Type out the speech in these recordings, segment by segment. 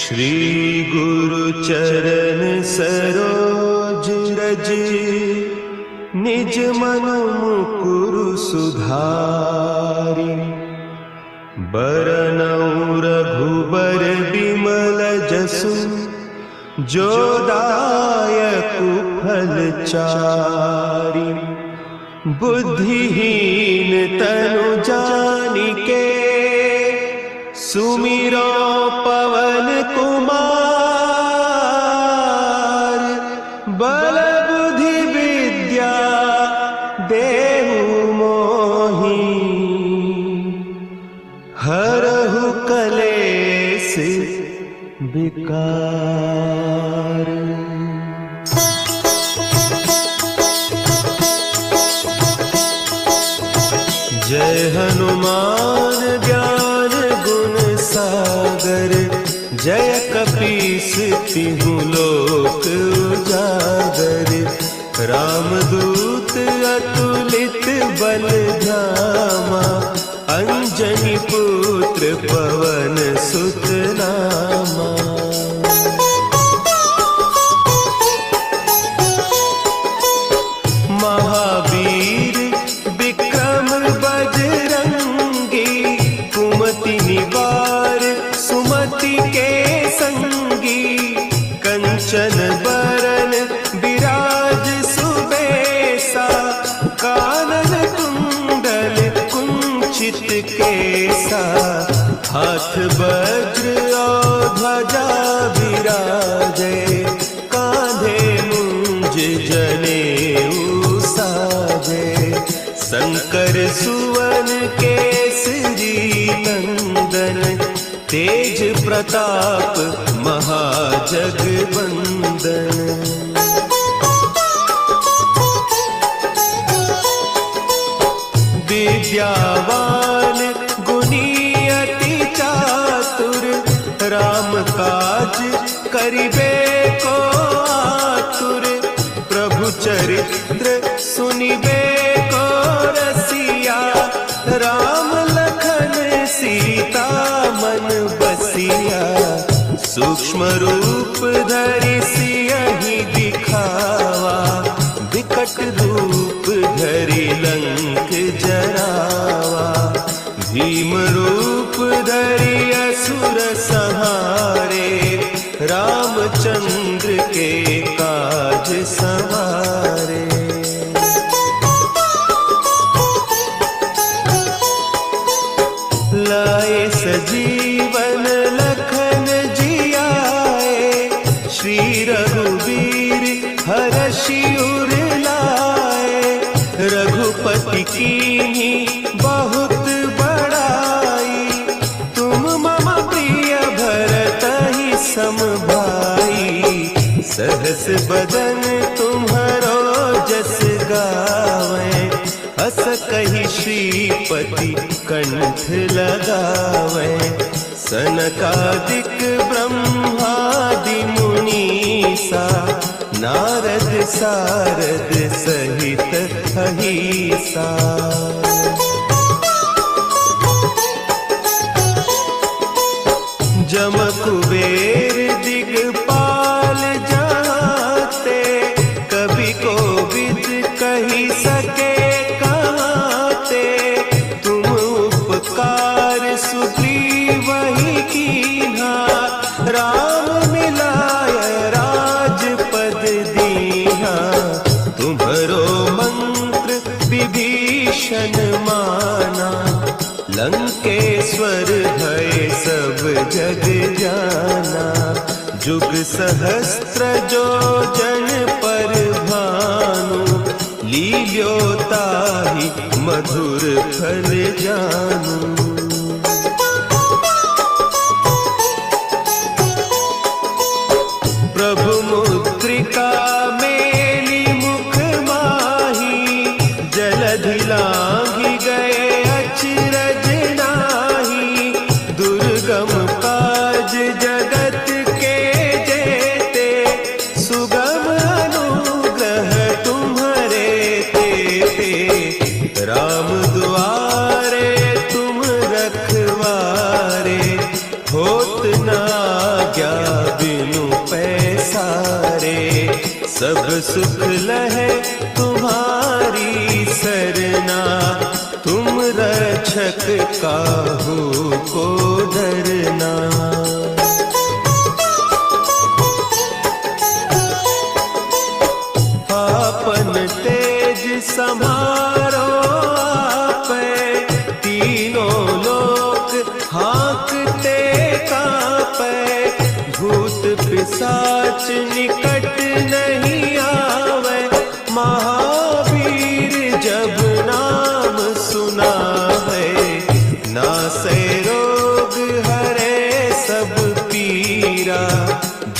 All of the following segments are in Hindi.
श्री गुरु चरण सरोज रज, निज मन मुकुरु सुधारि। बरनउँ रघुबर बिमल जसु, जो दायकु फल चारि। बुद्धिहीन तनु जानिके, सुमिरो पवन कुमार। बल बुद्धि विद्या देहु मोहि, हरहु कलेस विकार। जय हनुमान ज्ञान गुण सागर, जय कपीस तिहु लोक उजागर। रामदूत अतुलित बल धामा, अंजनी पुत्र पवन सुत नामा। महावीर विक्रम बजरंगी, कुमति निवार सुमति के संगी। कंचन बरन विराज सुबेसा, कानन कुंडल कुंचित केसा। हाथ वज्र और ध्वजा विराजे, कांधे मुंज जनेऊ साजे। शंकर सुवन केसरी नंदन, तेज प्रताप महाजगवंदन। विद्यावान गुणी अति चातुर, राम काज करिबे को आतुर। प्रभु चरित्र सुनिबे को रसिया, राम लखन सीता मन बसिया। सूक्ष्म रूप धरि सियहि दिखावा, विकट रूप धरि लंक जरावा। भीम रूप धरि असुर संहारे, रामचंद्र के काज सवारे। लाए सजीवन लखन जियाए, श्री रघुवीर हरषि उर लाए। रघुपति कीन्ही बहुत बड़ाई, तुम मम प्रिय भरतहि सम भाई। सहस बदन तुम्हरो जस गावें, हस कहि श्रीपति कंठ लगावें। सनकादिक ब्रह्मादि मुनीसा, नारद सारद सहित अहीसा। जम कुबेर दिगपाल जाते, कवि कोविद कहि सके कहते। तुम उपकार सुग्रीवहि कीन्हा, राम मिलाय राजपद दीन्हा। तुम्हरो मंत्र विभीषण माना, लंकेश्वर भय सब जग जाना। जुग सहस्त्र जो जन पर भानु, लील्यो ताहि मधुर फल जानू। प्रभु मुद्रिका मेली मुख माही, जलधि लांघि गए अचरज नाही। दुर्गम काज जगत के जेते, सुगम अनुग्रह तुम्हरे तेते। राम दुआरे तुम रखवारे, होत न आज्ञा बिनु पैसारे, सब सुख लहे तुम्हारी सरना, तुम रक्षक काहू को डरना। आपन तेज समारो आपे, तीनों लोक हाँकते कापे, भूत पिशाच निकट नहीं आवे, महावीर जब नाम सुनावे, नासे रोग हरे सब पीरा,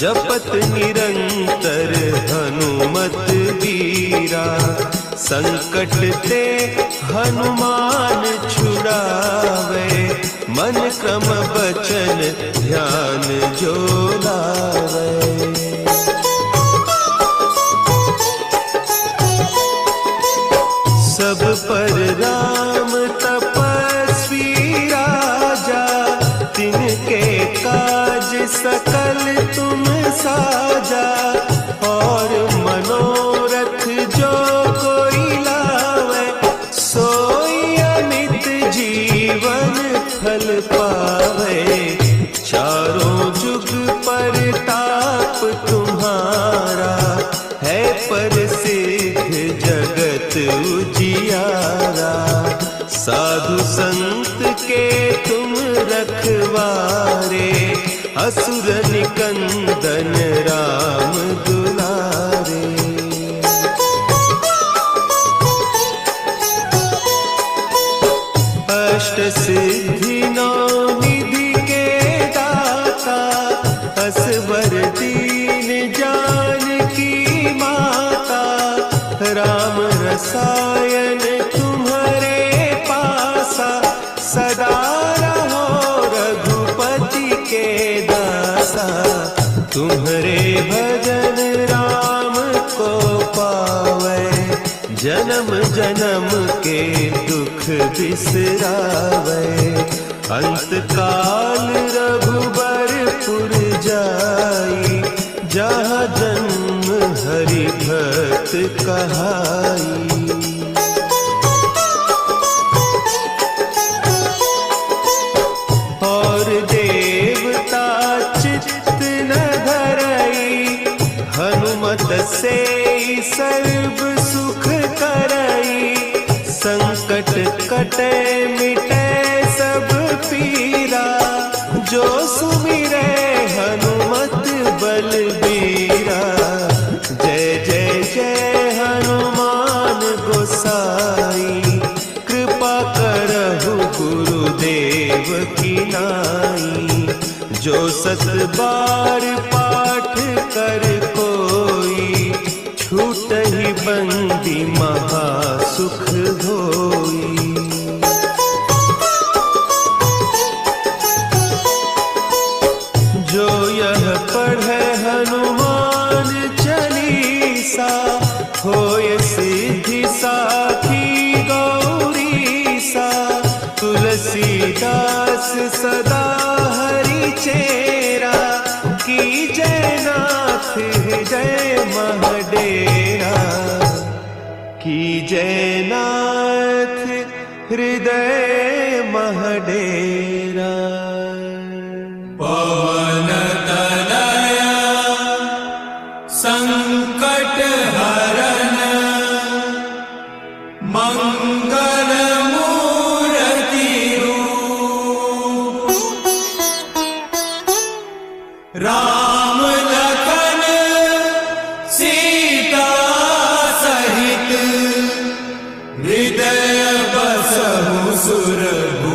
जपत निरंतर हनुमत वीरा, संकट ते हनुमान छुड़ावे, मन क्रम बचन ध्यान जो लावे। सब पर राम तपस्वी राजा, तिनके काज सकल तुम साजा, और मनोरथ जो कोई लावे, सोई अमित जीवन फल पावे, चारों जुग परताप तुम्हारा, है प्रसिद्ध जगत उजियारा, साधु संत के तुम रखवारे, असुर निकंदन राम दुलारे। अष्ट सिद्धि नौ निधि के दाता, असवर दीन जानकी माता, राम रसायन तुम्हारे पासा, सदा रहो रघुपति के दासा, तुम्हारे भजन राम को पावे, जन्म जन्म के दुख बिसरावे, अंत काल रघुबरपुर जाई, जहाँ जन्म हरि भक्त कहाई। और देवता चित्त न धरई, हनुमत से सर्व सुख करई, संकट कटे मिटे सब पीरा, जो सुमिरे हनुमत बलबीरा, जय जय जय हनुमान गोसाई, कृपा करहु गुरुदेव की नाई, जो सत बार पाठ कर कोई, छूटहि बंदी महा सुख होई। जो यह पढ़े हनुमान चालीसा, होय सिद्धि साखी गौरीसा, तुलसीदास सदा हरि चेरा, की जयनाथ हृदय महडेरा, की जयनाथ हृदय महडेरा। पवन तनया संकट हरन, मंगल मूर्ति रूप, राम लखन सीता सहित, हृदय बसहु सुरभूप।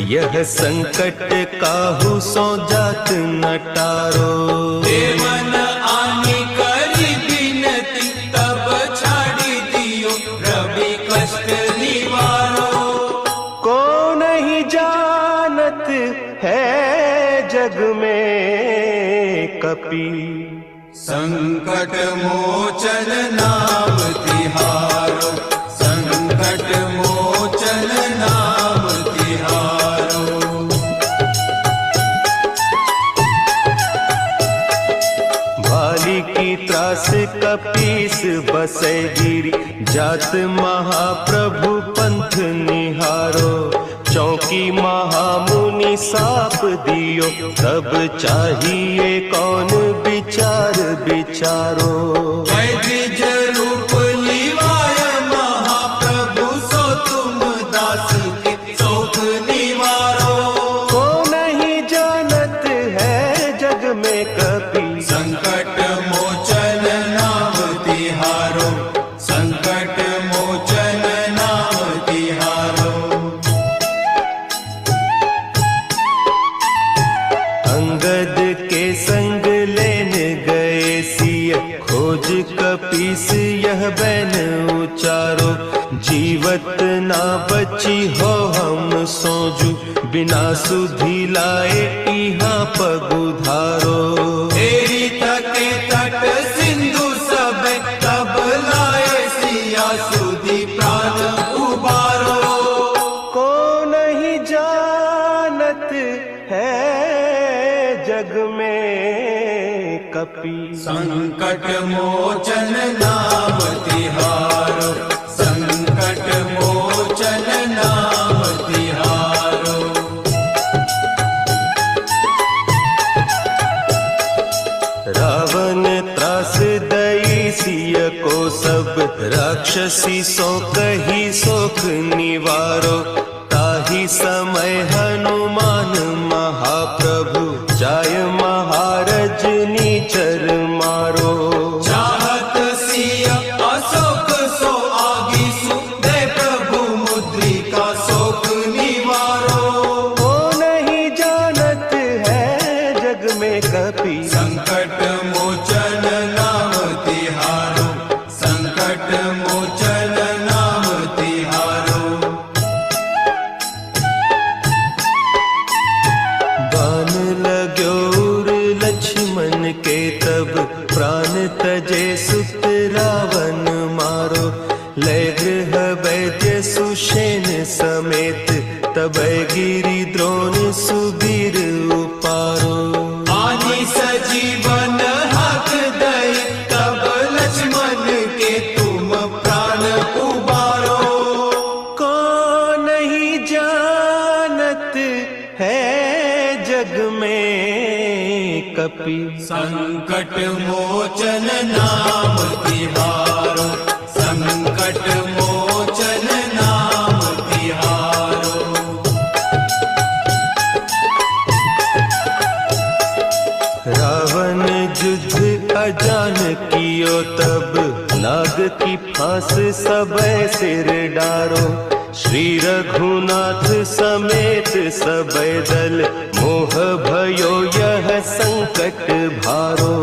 यह संकट काहू सो जात न टारो। देवन आनी करी बिनती तब छाड़ी दियो रवि कष्ट निवारो। को नहीं जानत है जग में कपि संकट मोचन नाम तिहारो। संकट मोचन नाम तिहारो। भाली की त्रास कपीस बसे गिरी जात महाप्रभु पंथ निहारो। चौकी महामुनि साप दियो तब चाहिए कौन विचार विचारो। द्विज रूप लिवाय महाप्रभु सो तुम दास के शोक निवारो। को नहीं जानत है जग में कपि संकट मोचन नाम तिहारो। संकट मोचन नाम तिहारो। अंगद के संग लेन गए सिय खोज कपीस यह बैन उचारो। जीवत ना बची हो हम सोजू बिना सुधि लाए इहाँ पगुधारो। तेरी तके तट सिंधु सब तब लाए सिया सुधि प्राण उबारो। को नहीं जानत है जग में कपि संकट मोचन नाम तिहारो। संकट मोचन नाम तिहारो। रावण त्रास दई सिय को सब राक्षसी सो कही सोख निवारो। ताही समय हनुमान महाप्रभु जाय महारज नीचर मारो। चाहत सिया अशोक सो आगी सुदे प्रभु मुद्रिका शोक निवारो। को नहीं जानत है जग में कपि संकट मोचन नाम तिहारो। संकट मोचन नाम तिहारो। बान लाग्यो उर लक्ष्मण के तब प्राण तजे सुत रावण मारो। लय गृह वैद्य सुषेण समेत तब गिरि द्रोण सुबीर उपारो। आनी सजीवन हक दई तब लक्ष्मण के तुम प्राण उबारो। को नहीं जानत है जग में कपि संकट मोचन नाम तिहारो। संकट मोचन नाम तिहारो। रावण युद्ध अजान कियो तब नाग की फांस सब सिर डारो। श्री रघुनाथ समेत सब दल मोह भयो यह संकट भारो।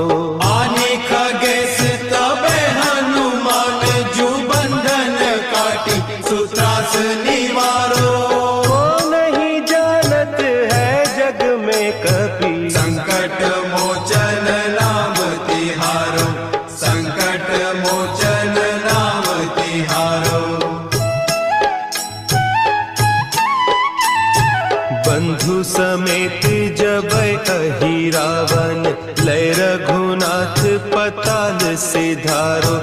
आने खगेश तब हनुमान जू बंधन काटी सुत्रास निवारो। को नहीं जानत है जग में कपि संकट मोचन नाम तिहारो। संकट मोचन नाम तिहारो। बंधु समेत जब अहि रावण लय रघुनाथ पताल सिधारो।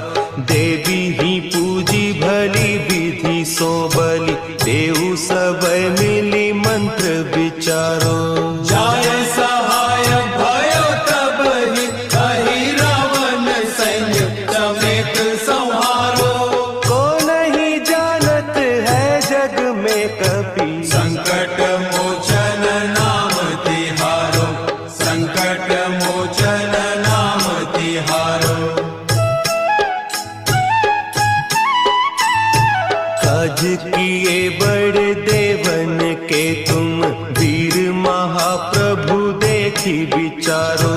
देवी ही पूजी भली विधि सो बलि देऊ सब मिली मंत्र विचारो। जाय सहाय भयो तब ही अहि रावण सैन्य समेत संहारो। को नहीं जानत है जग में कपि संकट मोचन नाम तिहारो। संकट मोचन नाम तिहारो। काज किए बड़ देवन के तुम वीर महाप्रभु देखी विचारो,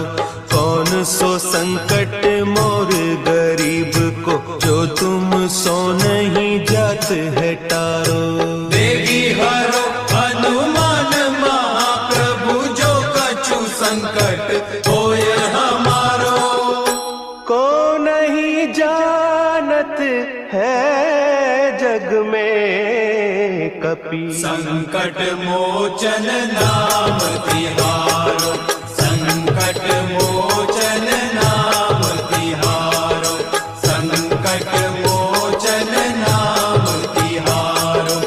कौन सो संकट मोर गरीब को, जो तुम सो नहीं जात है टारो। देगी हरो हनुमान महाप्रभु, जो कछु संकट होय हमारो। को नहीं जानत है जग में कपि, संकट मोचन नाम तिहारो, संकट मोचन नाम तिहारो, संकट मोचन नाम तिहारो,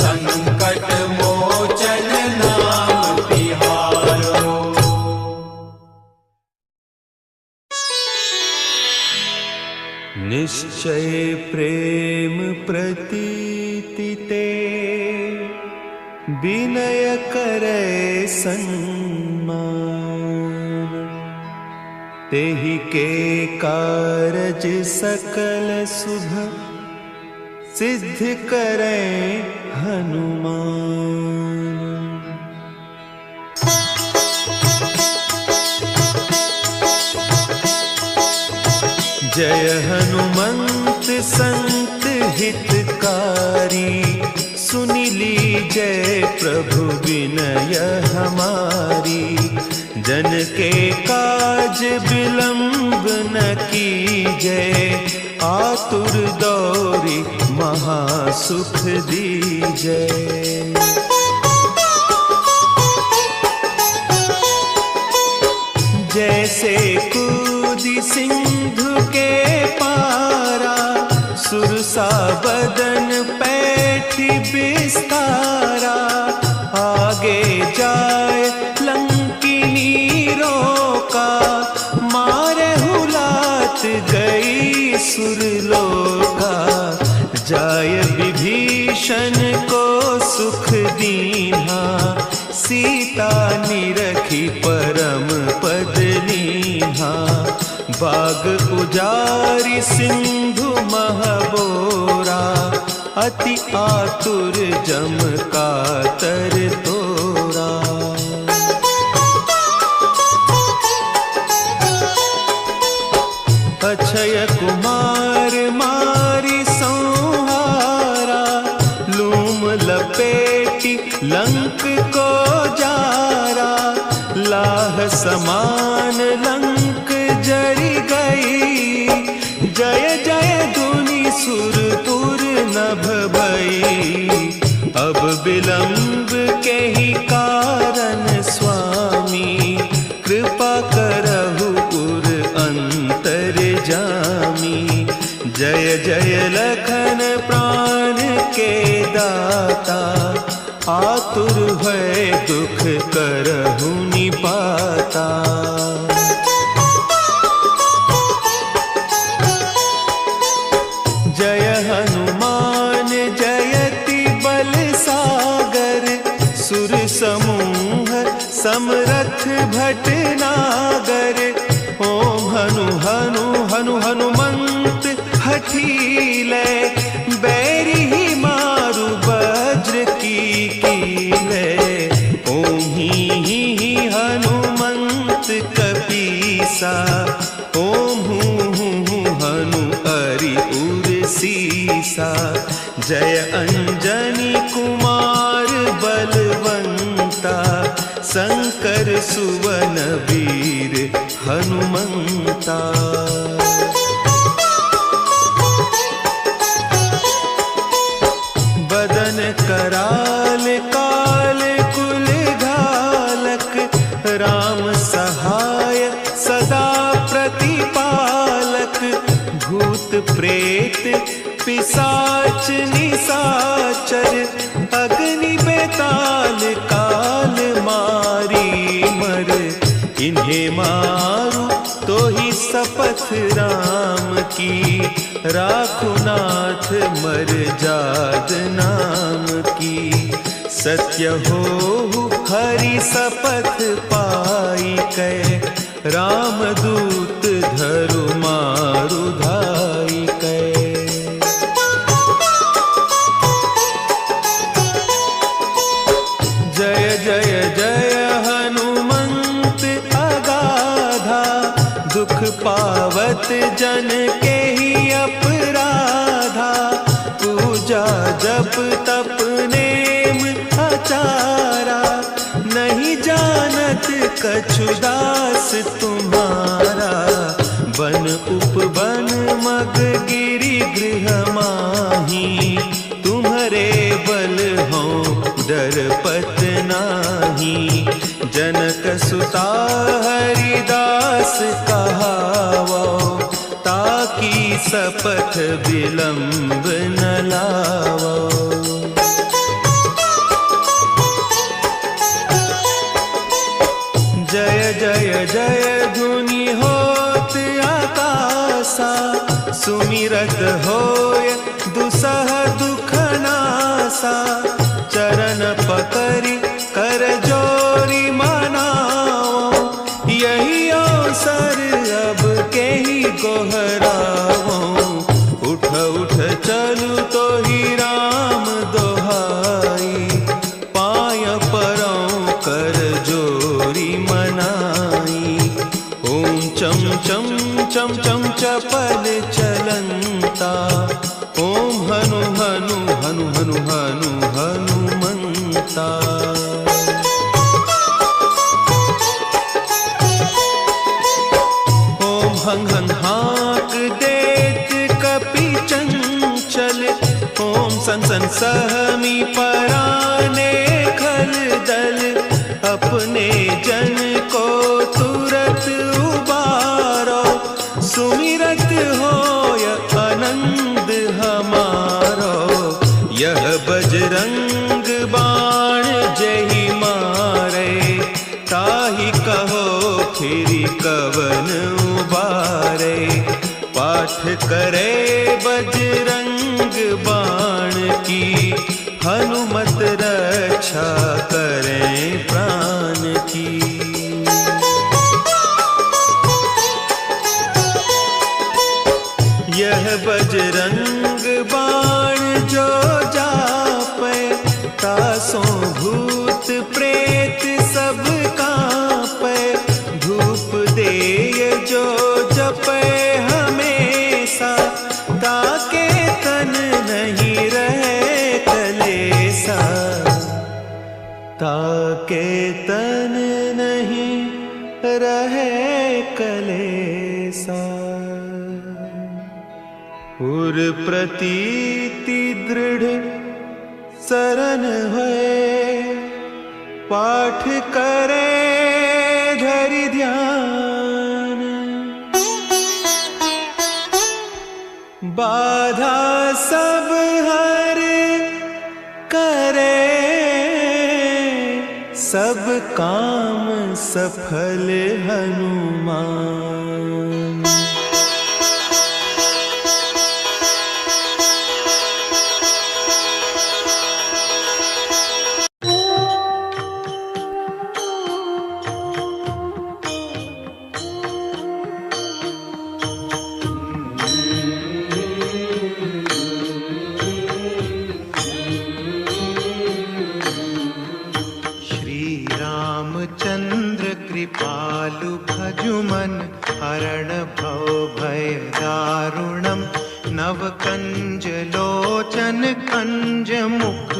संकट मोचन नाम तिहारो। निश्चय प्रेम प्रतीति ते, विनय करे सन्मान, तेहि के कारज सकल शुभ, सिद्ध करे हनुमान। जय हनुमंत संत हितकारी, सुनि लीजय प्रभु विनय हमारी। जन के काज विलंब न कीजय, आतुर दौरी महासुख दीजय। जैसे कूदी सिंधु के पारा, सुरसा बदन पैठी बिस्तारा। आगे जाए लंकिनी रोका, मारे हुलात गई सुरलोका। जाय विभीषण को सुख दीन्हा, सीता निरखी परम पद लीन्हा। बाग उजारी सिंधु महबोरा, अति आतुर जम कातर तोरा। अक्षय कुमार मारी संहारा, लूम लपेटी लंक को जारा। लाह समान लंक जरी गई, जय जय धुनि सुरपुर नभ भई। अब विलंब के ही कारण स्वामी, कृपा करहु उर अंतर जामी। जय जय लखन प्राण के दाता, आतुर भय दुख करहु निपाता। जय हनुमान जयति बल सागर, सुर समूह समरथ भटनागर। ओम हनु हनु हनु हनुमंत हठीले, बैरी ही मारु वज्र की कीले। ओम ही हनुमंत कपीसा, ओम हूँ हनु हरि उर सीसा। जय अंजनी कुमार बलवंता, शंकर सुवन वीर हनुमंता। बदन कराल काल कुल घालक, राम सहाय सदा प्रतिपालक। भूत प्रेत पिशाच निशाचर, अग्नि बेताल काल मारी मर। इन्हें मारू तो ही शपथ राम की, राखुनाथ मर जाद नाम की। सत्य हो हरि शपथ पाई कै, रामदूत धरु मारु धाई कै। जय पावत जन के ही अपराधा, पूजा जप तप नेम आचारा, नहीं जानत कछु दास तुम्हारा। बन उपवन मग गिरि गृह माही, तुम्हारे बल हो डरपत नाही। जनक सुता हरिदास कहावो, ताकि सपथ विलंब न लावो। जय जय जय धुनि होत आकाशा, सुमिरत होय दुसह दुख नासा। चरण पकड़ि कर जोरी मनाओ, यही अवसर अब के ही गोहराओ। उठ उठ चलू तो ही राम दोहाई, पाय परौ कर जोरी मनाई। ओम चम चम चम चम चपल चलंता, ओम हनु हनु हनु हनु हनु हनुमंता। ओम हंग हंग हाक देत कपि चंचल, ओम सन सन सहमी पराने खल दल। अपने जन को तुरत उबारो, सुमिरत होय आनंद हमारो। यह बजरंग बाण जहि मारे, ताहि कहो फिरि कवन उबारे। पाठ करे बजरंग बाण की, हनुमत रक्षा करें प्राण की। यह बजरंग बाण जो जापे, तासों भूत प्रेत सब कांपे। धूप देय जो जपे हमेशा, ताके तन नहीं रहे कलेसा। ताके तन नहीं रहे कलेसा। उर प्रतीति दृढ़ शरण है, पाठ करे धरि ध्यान। बाधा सब हर करे, सब काम सफल हनुमान। कृपालु भजुमन हरण भव भय दारुणम। नव कंज लोचन कंज मुख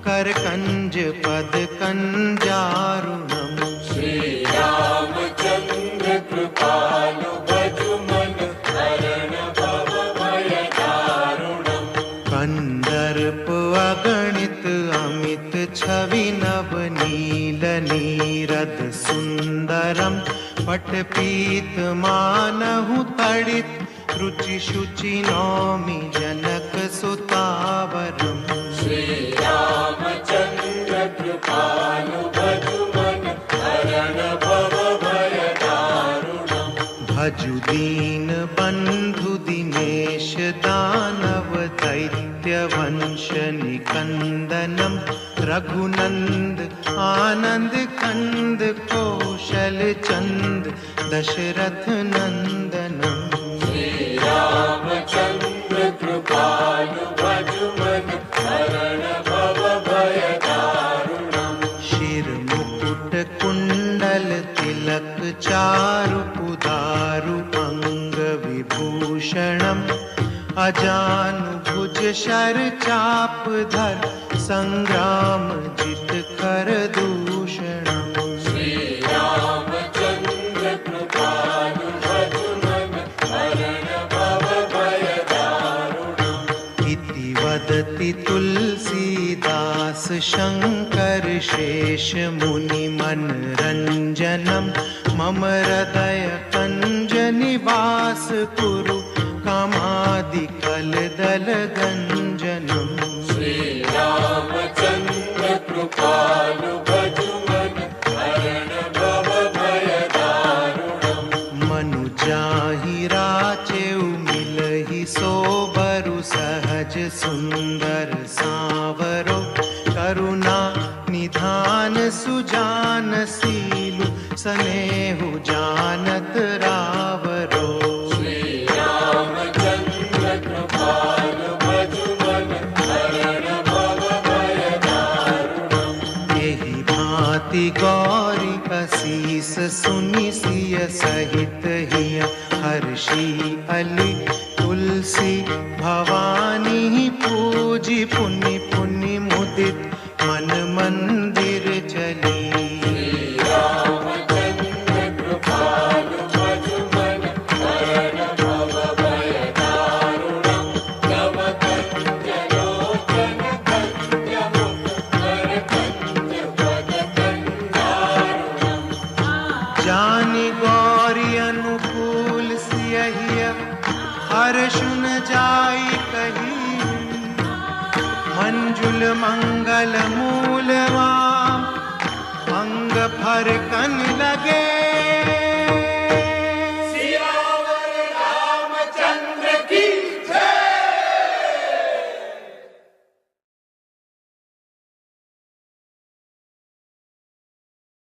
कर कंज पद कंजारुणम। श्री रामचंद्र कृपालु भजुमन हरण भव भय दारुणम। कंदर्प अगणित अमित छवि नव नील नीरद सुंदरम। पट पीत मानहु तड़ित रुचि शुचि नौमि जनक सुतावरम। श्री रामचंद्र कृपालु भजुमन हरण भव भय दारुणम। भजु दीन बंधु दिनेश दानव दैत्य वंश निकंदनम। रघुनंद आनंद कंद कौशल चंद दशरथ नंदनम। श्री रामचंद्र कृपालु भजुमन हरण भव भय दारुणम। शिर मुकुट कुंडल तिलक चारु उदारु अंग अजानुभुज शर चाप धर संग्राम जित कर दूषणम् श्री रामचंद्र कृपालु भजुमन हरण भव भय दारुणम् इति वदति तुलसीदास शंकर शेष मुनि मनरंजनम् मम हृदय कंज निवास कुरु कामादिकल दल गंजनम् श्री रामचंद्र कृपालु भजुमन हरण भव भय दारुणम् मनुजाहि राचेउ मिलहि सोबरु सहज सुंदर सावरो करुणा निधान सुजान सीलु स्नेहु जानत रावरो श्री रामचंद्र कृपालु भजुमन हरण भव भय दारुणम् यही भांति गौरी असीस सुनि सिय सहित हिय हर्षि अली तुलसी भवानी पूजी पुनि पुनि मुदित मन मंदिर चली रामचंद्र कृपालु भजुमन हरण भव भय दारुणम् तव कंजलोचन कंजमुख कर कंज पद कंदारुणम् जानि गौरी अनुकूल सियहिय हर्षुन जाई कही मंजुल मंगल मूलवाम अंग फर कन लगे